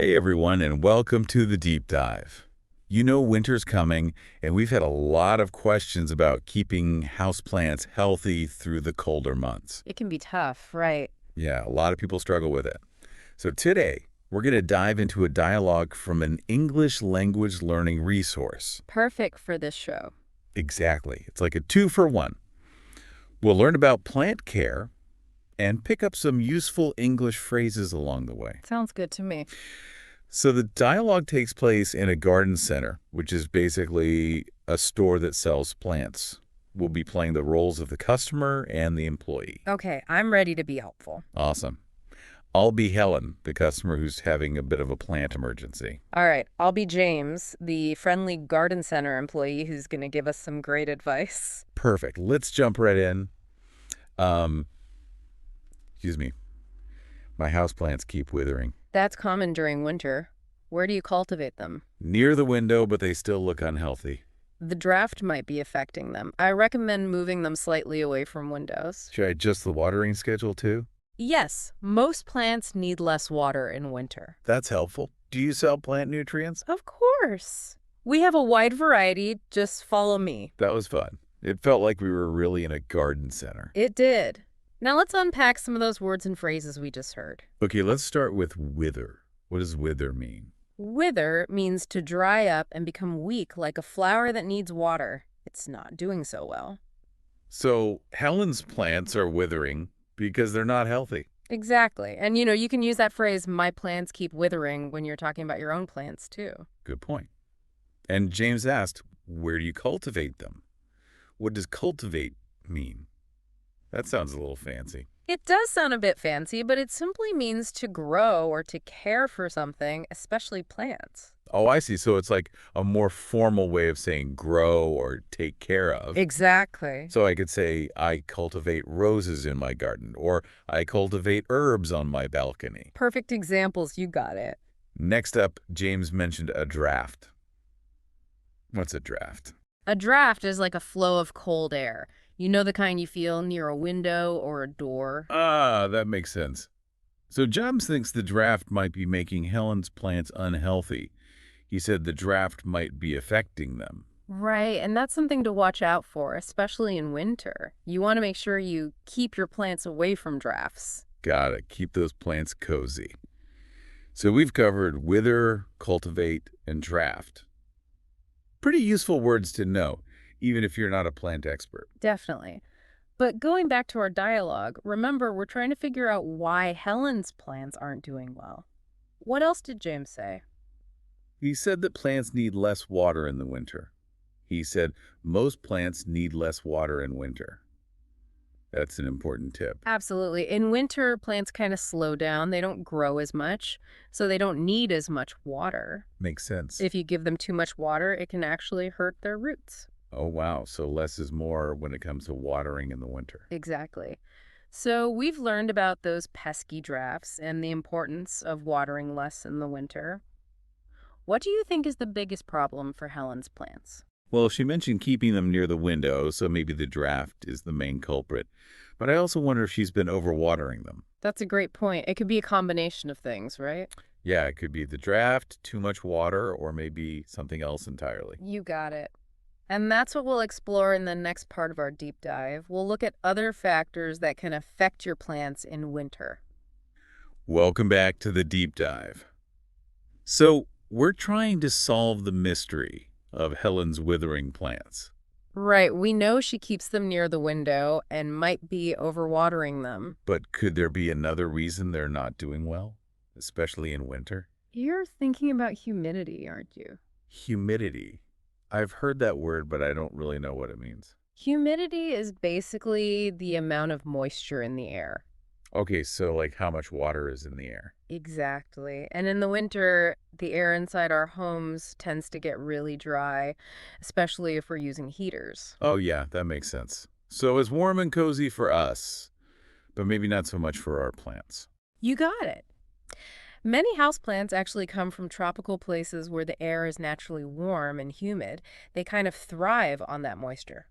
Hey everyone, and welcome to the Deep Dive. You know winter's coming, and we've had a lot of questions about keeping houseplants healthy through the colder months. It can be tough, right? Yeah, a lot of people struggle with it. So today, we're going to dive into a dialogue from an English language learning resource. Perfect for this show. Exactly. It's like a two-for-one. We'll learn about plant care and pick up some useful English phrases along the way. Sounds good to me. So the dialogue takes place in a garden center, which is basically a store that sells plants. We'll be playing the roles of the customer and the employee. Okay, I'm ready to be helpful. Awesome. I'll be Helen, the customer who's having a bit of a plant emergency. All right, I'll be James, the friendly garden center employee who's going to give us some great advice. Perfect. Let's jump right in. Um, excuse me. My houseplants keep withering. That's common during winter. Where do you cultivate them? Near the window, but they still look unhealthy. The draft might be affecting them. I recommend moving them slightly away from windows. Should I adjust the watering schedule too? Yes, most plants need less water in winter. That's helpful. Do you sell plant nutrients? Of course. We have a wide variety. Just follow me. That was fun. It felt like we were really in a garden center. It did. Now let's unpack some of those words and phrases we just heard. Okay, let's start with wither. What does wither mean? Wither means to dry up and become weak like a flower that needs water. It's not doing so well. So Helen's plants are withering because they're not healthy. Exactly. And you can use that phrase, my plants keep withering, when you're talking about your own plants too. Good point. And James asked, where do you cultivate them? What does cultivate mean? That sounds a little fancy. It does sound a bit fancy, but it simply means to grow or to care for something, especially plants. Oh, I see. So it's like a more formal way of saying grow or take care of. Exactly. So I could say, I cultivate roses in my garden, or I cultivate herbs on my balcony. Perfect examples. You got it. Next up, James mentioned a draft. What's a draft? A draft is like a flow of cold air. You know, the kind you feel near a window or a door. Ah, that makes sense. So James thinks the draft might be making Helen's plants unhealthy. He said the draft might be affecting them. Right, and that's something to watch out for, especially in winter. You want to make sure you keep your plants away from drafts. Gotta keep those plants cozy. So we've covered wither, cultivate, and draft. Pretty useful words to know, even if you're not a plant expert. Definitely. But going back to our dialogue, remember, we're trying to figure out why Helen's plants aren't doing well. What else did James say? He said that plants need less water in the winter. He said most plants need less water in winter. That's an important tip. Absolutely. In winter, plants kind of slow down. They don't grow as much, so they don't need as much water. Makes sense. If you give them too much water, it can actually hurt their roots. Oh, wow. So less is more when it comes to watering in the winter. Exactly. So we've learned about those pesky drafts and the importance of watering less in the winter. What do you think is the biggest problem for Helen's plants? Well, she mentioned keeping them near the window, so maybe the draft is the main culprit. But I also wonder if she's been overwatering them. That's a great point. It could be a combination of things, right? Yeah, it could be the draft, too much water, or maybe something else entirely. You got it. And that's what we'll explore in the next part of our deep dive. We'll look at other factors that can affect your plants in winter. Welcome back to the deep dive. So, we're trying to solve the mystery of Helen's withering plants. Right, we know she keeps them near the window and might be overwatering them. But could there be another reason they're not doing well, especially in winter? You're thinking about humidity, aren't you? Humidity. I've heard that word, but I don't really know what it means. Humidity is basically the amount of moisture in the air. Okay, so like how much water is in the air? Exactly. And in the winter, the air inside our homes tends to get really dry, especially if we're using heaters. Oh yeah, that makes sense. So it's warm and cozy for us, but maybe not so much for our plants. You got it. Many houseplants actually come from tropical places where the air is naturally warm and humid. They kind of thrive on that moisture.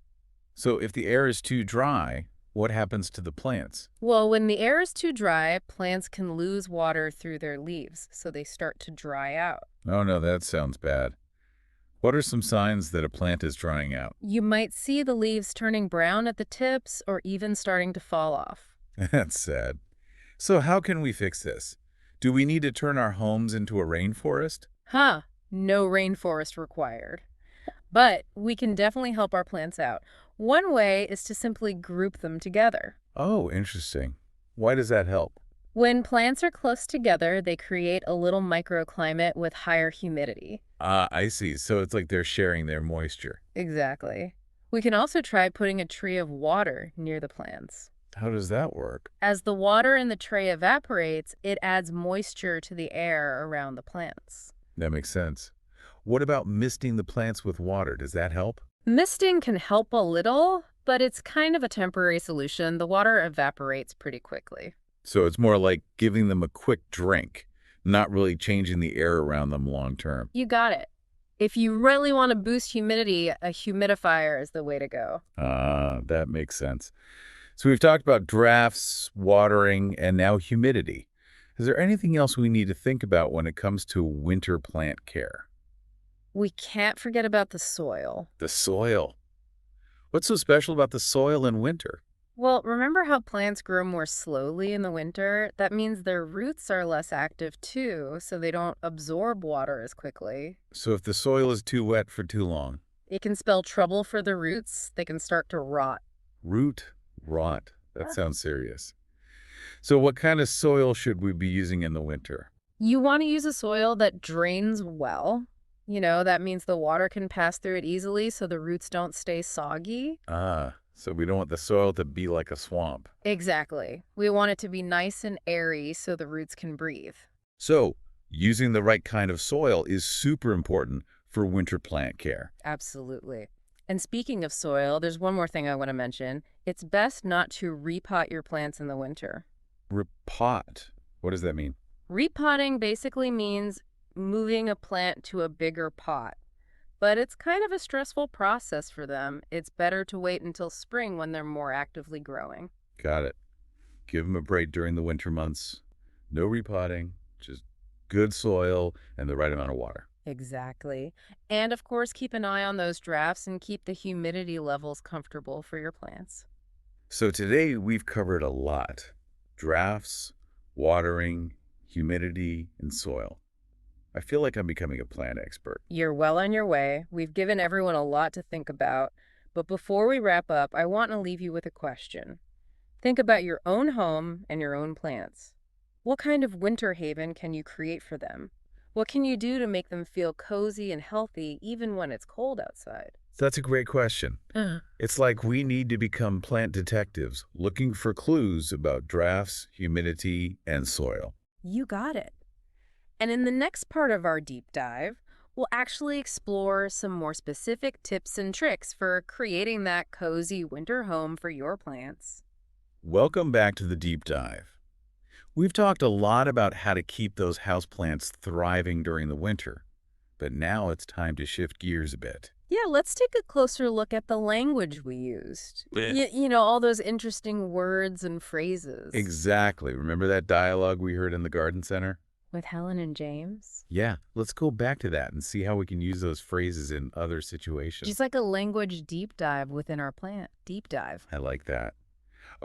So if the air is too dry, What happens to the plants? Well, when the air is too dry, plants can lose water through their leaves, so they start to dry out. Oh no, that sounds bad. What are some signs that a plant is drying out? You might see the leaves turning brown at the tips or even starting to fall off. That's sad. So how can we fix this? Do we need to turn our homes into a rainforest? Huh, no rainforest required. But we can definitely help our plants out. One way is to simply group them together. Oh, interesting. Why does that help? When plants are close together, they create a little microclimate with higher humidity. Ah, I see. So it's like they're sharing their moisture. Exactly. We can also try putting a tree of water near the plants. How does that work? As the water in the tray evaporates, it adds moisture to the air around the plants. That makes sense. What about misting the plants with water? Does that help? Misting can help a little, but it's kind of a temporary solution. The water evaporates pretty quickly. So it's more like giving them a quick drink, not really changing the air around them long term. You got it. If you really want to boost humidity, a humidifier is the way to go. Ah, that makes sense. So we've talked about drafts, watering, and now humidity. Is there anything else we need to think about when it comes to winter plant care? We can't forget about the soil. The soil. What's so special about the soil in winter? Well, remember how plants grow more slowly in the winter? That means their roots are less active too, so they don't absorb water as quickly. So if the soil is too wet for too long, It can spell trouble for the roots. They can start to rot. root rot. That sounds serious. So what kind of soil should we be using in the winter? You want to use a soil that drains well. That means the water can pass through it easily so the roots don't stay soggy. Ah, so we don't want the soil to be like a swamp. Exactly. We want it to be nice and airy so the roots can breathe. So using the right kind of soil is super important for winter plant care. Absolutely. And speaking of soil, there's one more thing I want to mention. It's best not to repot your plants in the winter. Repot. What does that mean? Repotting basically means moving a plant to a bigger pot. But it's kind of a stressful process for them. It's better to wait until spring when they're more actively growing. Got it. Give them a break during the winter months. No repotting, just good soil and the right amount of water. Exactly. And of course, keep an eye on those drafts and keep the humidity levels comfortable for your plants. So today we've covered a lot. Drafts, watering, humidity, and soil. I feel like I'm becoming a plant expert. You're well on your way. We've given everyone a lot to think about. But before we wrap up, I want to leave you with a question. Think about your own home and your own plants. What kind of winter haven can you create for them? What can you do to make them feel cozy and healthy even when it's cold outside? That's a great question. Uh, It's like we need to become plant detectives, looking for clues about drafts, humidity, and soil. You got it. And in the next part of our deep dive, we'll actually explore some more specific tips and tricks for creating that cozy winter home for your plants. Welcome back to the deep dive. We've talked a lot about how to keep those houseplants thriving during the winter, but now it's time to shift gears a bit. Yeah, let's take a closer look at the language we used. Yeah. All those interesting words and phrases. Exactly. Remember that dialogue we heard in the garden center? With Helen and James. Yeah, let's go back to that and see how we can use those phrases in other situations. Just like a language deep dive within our plant. Deep dive. I like that.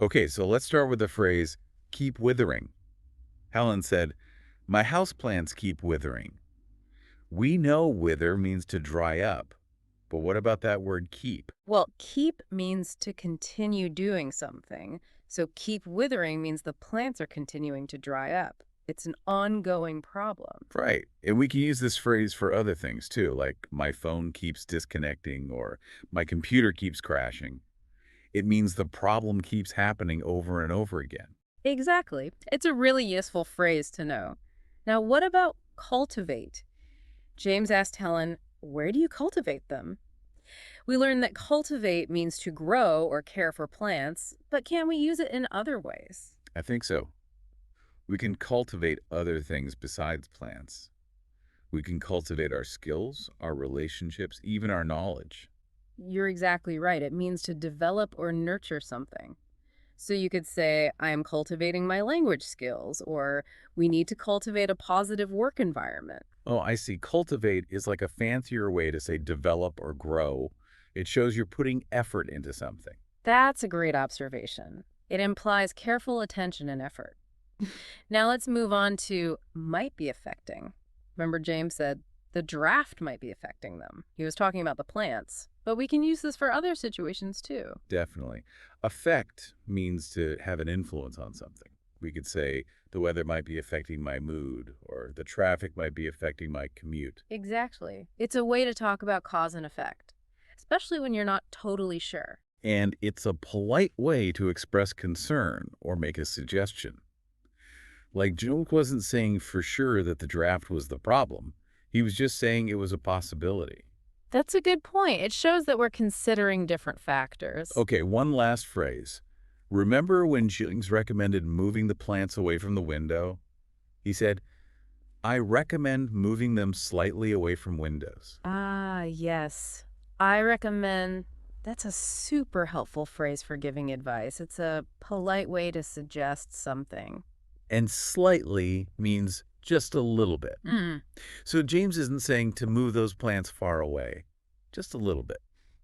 Okay, so let's start with the phrase, keep withering. Helen said, my houseplants keep withering. We know wither means to dry up, but what about that word keep? Well, keep means to continue doing something. So keep withering means the plants are continuing to dry up. It's an ongoing problem. Right, and we can use this phrase for other things too, like my phone keeps disconnecting or my computer keeps crashing. It means the problem keeps happening over and over again. Exactly. It's a really useful phrase to know. Now, what about cultivate? James asked Helen, where do you cultivate them? We learned that cultivate means to grow or care for plants, but can we use it in other ways? I think so. We can cultivate other things besides plants. We can cultivate our skills, our relationships, even our knowledge. You're exactly right. It means to develop or nurture something. So you could say, I am cultivating my language skills, or we need to cultivate a positive work environment. Oh, I see. Cultivate is like a fancier way to say develop or grow. It shows you're putting effort into something. That's a great observation. It implies careful attention and effort. Now let's move on to might be affecting. Remember, James said the draft might be affecting them. He was talking about the plants, but we can use this for other situations too. Definitely. Affect means to have an influence on something. We could say the weather might be affecting my mood, or the traffic might be affecting my commute. Exactly. It's a way to talk about cause and effect, especially when you're not totally sure. And it's a polite way to express concern or make a suggestion. Like Joke wasn't saying for sure that the draft was the problem. He was just saying it was a possibility. That's a good point. It shows that we're considering different factors. Okay, one last phrase. Remember when Jillings recommended moving the plants away from the window? He said, I recommend moving them slightly away from windows. Ah, yes. I recommend. That's a super helpful phrase for giving advice. It's a polite way to suggest something. And slightly means just a little bit. Mm. So James isn't saying to move those plants far away, just a little bit.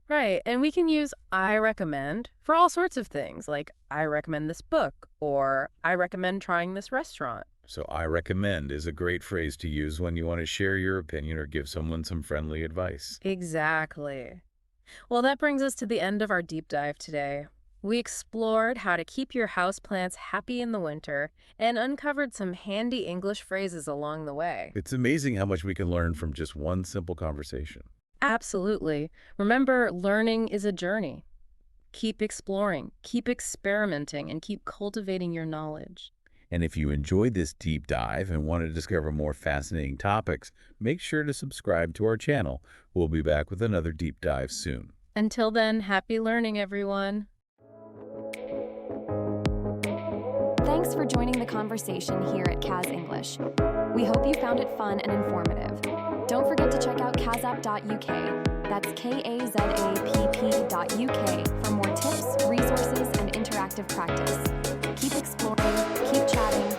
Right. And we can use I recommend for all sorts of things, like I recommend this book or I recommend trying this restaurant. So I recommend is a great phrase to use when you want to share your opinion or give someone some friendly advice. Exactly. Well, that brings us to the end of our deep dive today. We explored how to keep your houseplants happy in the winter and uncovered some handy English phrases along the way. It's amazing how much we can learn from just one simple conversation. Absolutely. Remember, learning is a journey. Keep exploring, keep experimenting, and keep cultivating your knowledge. And if you enjoyed this deep dive and want to discover more fascinating topics, make sure to subscribe to our channel. We'll be back with another deep dive soon. Until then, happy learning, everyone. Thanks for joining the conversation here at Kaz English. We hope you found it fun and informative. Don't forget to check out kazapp.uk. That's kazapp.uk for more tips, resources, and interactive practice. Keep exploring, keep chatting,